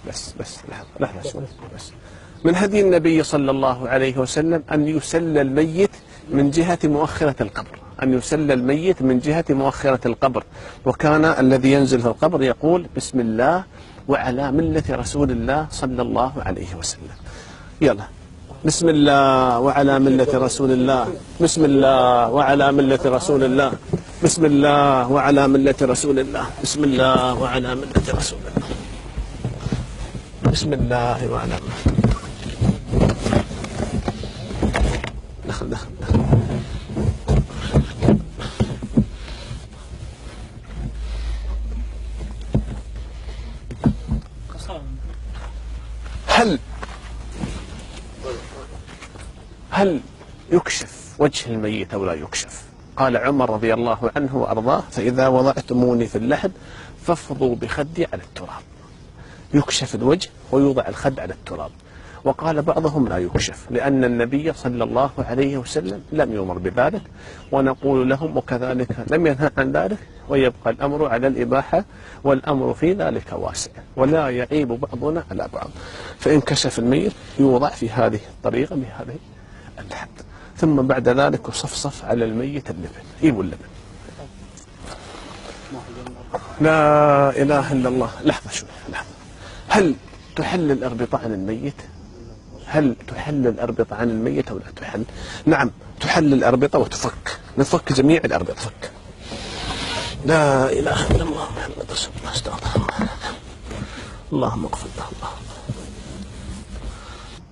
بس لحظة شوي بس. من هدي النبي صلى الله عليه وسلم أن يسلى الميت من جهة مؤخرة القبر، أن يسلى الميت من جهة مؤخرة القبر. وكان الذي ينزل في القبر يقول بسم الله وعلى ملة رسول الله صلى الله عليه وسلم. يلا بسم الله وعلى ملة رسول الله، بسم الله وعلى ملة رسول الله، بسم الله وعلى ملة رسول الله، بسم الله وعلى ملة رسول الله، بسم الله وعلى ملة. دخل. هل يكشف وجه الميت أو لا يكشف؟ قال عمر رضي الله عنه وأرضاه فإذا وضعتموني في اللحد فافضوا بخدي على التراب. يكشف الوجه ويوضع الخد على التراب. وقال بعضهم لا يكشف لأن النبي صلى الله عليه وسلم لم يؤمر بذلك، ونقول لهم وكذلك لم ينهى عن ذلك، ويبقى الأمر على الإباحة، والأمر في ذلك واسع ولا يعيب بعضنا على بعض. فإن كشف الميت يوضع في هذه الطريقة بهذه اللحد، ثم بعد ذلك يصفصف على الميت اللبن، يجيبوا اللبن. لا إله إلا الله. لحظة شوي لحظة. هل تحل الأربطة عن الميت؟ هل تحل الأربطة عن الميت أو لا تحل؟ نعم تحل الأربطة وتفك، نفك جميع الأربطة فك. لا إله إلا الله محمد رسول الله. استغفر الله. اللهم اغفر له. الله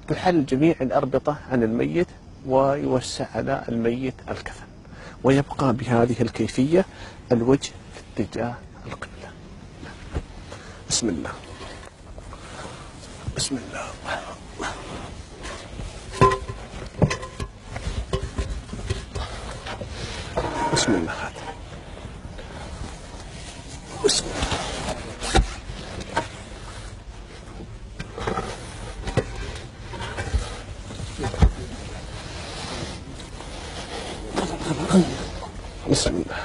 تحل جميع الأربطة عن الميت ويوسع على الميت الكفن، ويبقى بهذه الكيفية الوجه في اتجاه القبلة. بسم الله بسم الله بسم الله بسم الله. بسم الله.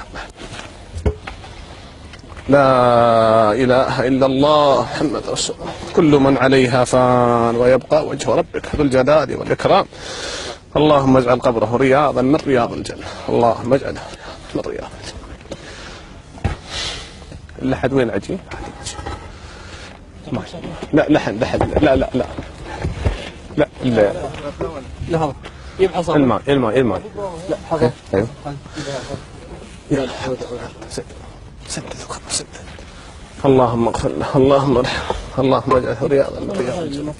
لا إله إلا الله محمد رسول الله. كل من عليها فان ويبقى وجه ربك ذو الجلال والإكرام. اللهم اجعل قبره رياضا من رياض الجنة، اللهم اجعله من رياض الجنة. اللحد وين عجين؟ لا لحن لا لا لا لا لا لا الماء لا حظر. ايوه سدد الخبر سدد. اللهم اغفر له، اللهم ارحمه، اللهم اجعله رياضا من رياض الجنة،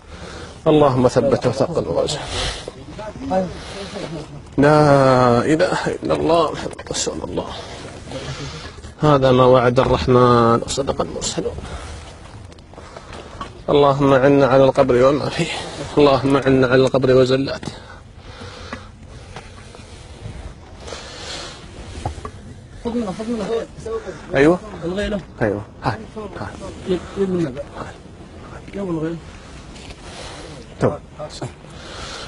اللهم ثبته ثقل ووزن. لا إله إلا الله محمد رسول الله. هذا ما وعد الرحمن وصدق المرسلون. اللهم عنا على القبر وما فيه، اللهم عنا على القبر وزلاته. ايوه الغيله ايوه هاي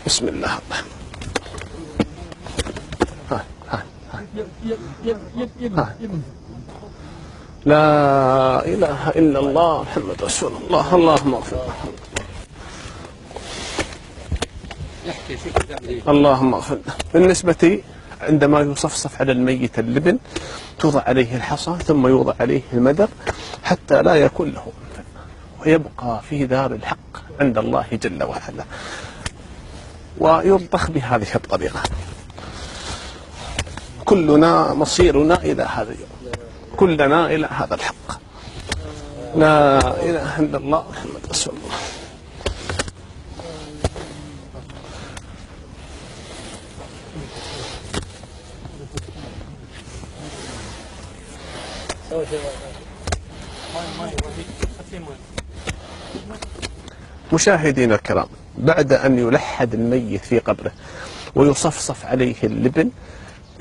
بسم الله الرحمن. لا إله إلا الله محمد رسول الله. اللهم اغفر له، اللهم اغفر له. بالنسبة عندما يصفصف على الميت اللبن توضع عليه الحصى ثم يوضع عليه المدر حتى لا يكون له أنفا، ويبقى في دار الحق عند الله جل وعلا، ويرضخ بهذه الطريقة. كلنا مصيرنا إلى هذا اليوم، كلنا إلى هذا الحق. لا إله إلا الله محمد رسول الله. مشاهدينا الكرام، بعد أن يلحد الميت في قبره ويصفصف عليه اللبن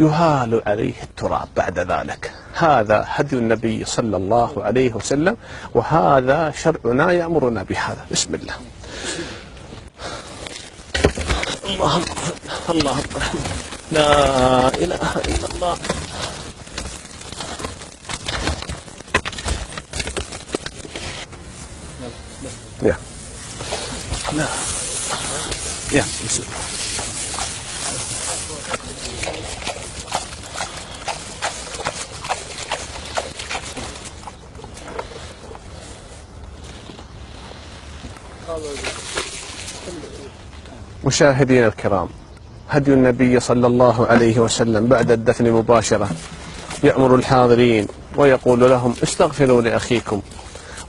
يهال عليه التراب بعد ذلك. هذا هدي النبي صلى الله عليه وسلم، وهذا شرعنا يأمرنا بهذا. بسم الله. اللهم اللهم لا إله إلا الله. يا لا يا بسم الله. مشاهدينا الكرام، هدي النبي صلى الله عليه وسلم بعد الدفن مباشرة يأمر الحاضرين ويقول لهم استغفروا لأخيكم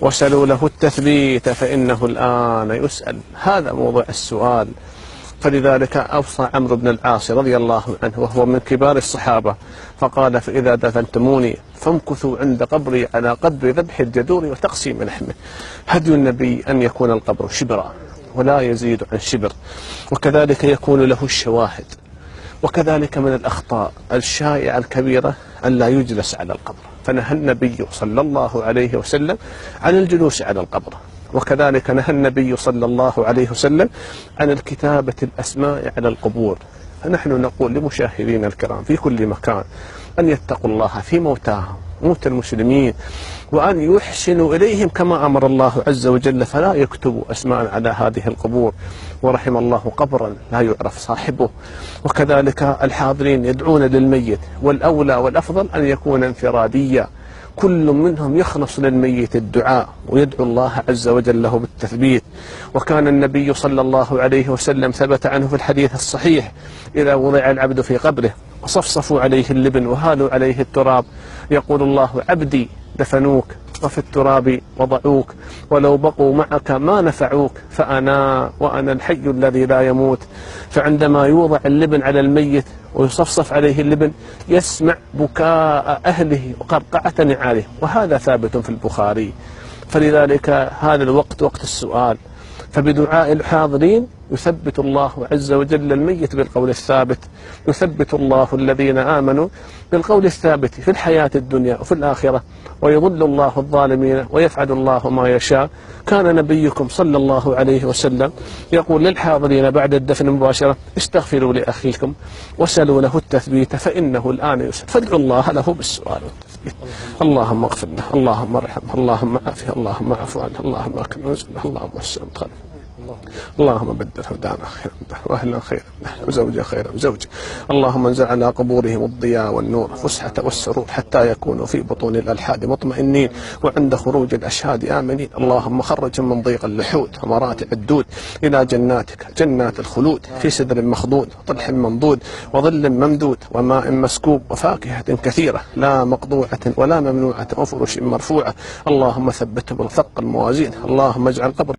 وسلوا له التثبيت فإنه الآن يسأل. هذا موضوع السؤال. فلذلك أوصى عمرو بن العاص رضي الله عنه وهو من كبار الصحابة فقال: فإذا دفنتموني فامكثوا عند قبري على قدر ذبح الجدور وتقسيم لحمه. هدي النبي أن يكون القبر شبرا ولا يزيد عن شبر، وكذلك يكون له الشواهد. وكذلك من الأخطاء الشائعة الكبيرة أن لا يجلس على القبر، فنهى النبي صلى الله عليه وسلم عن الجلوس على القبر. وكذلك نهى النبي صلى الله عليه وسلم عن الكتابة الأسماء على القبور. فنحن نقول لمشاهدينا الكرام في كل مكان أن يتقوا الله في موتاهم، موت المسلمين، وأن يحسنوا إليهم كما أمر الله عز وجل، فلا يكتبوا أسماء على هذه القبور. ورحم الله قبرا لا يعرف صاحبه. وكذلك الحاضرين يدعون للميت، والأولى والأفضل أن يكون انفراديا، كل منهم يخلص للميت الدعاء ويدعو الله عز وجل له بالتثبيت. وكان النبي صلى الله عليه وسلم ثبت عنه في الحديث الصحيح: إذا وضع العبد في قبره وصفصفوا عليه اللبن وهالوا عليه التراب يقول الله: عبدي دفنوك وفي التراب وضعوك، ولو بقوا معك ما نفعوك، وأنا الحي الذي لا يموت. فعندما يوضع اللبن على الميت ويصفصف عليه اللبن يسمع بكاء أهله وقرقعة نعاله، وهذا ثابت في البخاري. فلذلك هذا الوقت وقت السؤال، فبدعاء الحاضرين يثبت الله عز وجل الميت بالقول الثابت، يثبت الله الذين آمنوا بالقول الثابت في الحياة الدنيا وفي الآخرة، ويضل الله الظالمين ويفعل الله ما يشاء. كان نبيكم صلى الله عليه وسلم يقول للحاضرين بعد الدفن مباشرة: استغفروا لأخيكم وسلوا له التثبيت فإنه الآن يسأل. فادعوا الله له بالسؤال والتثبيت. اللهم اغفر له، اللهم ارحمه، اللهم عافه، اللهم اعف عنه، اللهم اكرم نزله، اللهم وسع مدخله، اللهم بدل هدانا خيرا منه واهلنا خيرا منه وزوجا خيرا من زوجه. اللهم انزل على قبورهم الضياء والنور والفسحة والسرور حتى يكونوا في بطون الألحاد مطمئنين وعند خروج الأشهاد آمنين. اللهم خرجهم من ضيق اللحود ومراتع الدود إلى جناتك، جنات الخلود، في سدر مخضود وطلح منضود وظل ممدود وماء مسكوب وفاكهة كثيرة لا مقطوعة ولا ممنوعة وفرش مرفوعة. اللهم ثبته بالثقل الموازين. اللهم اجعل قبر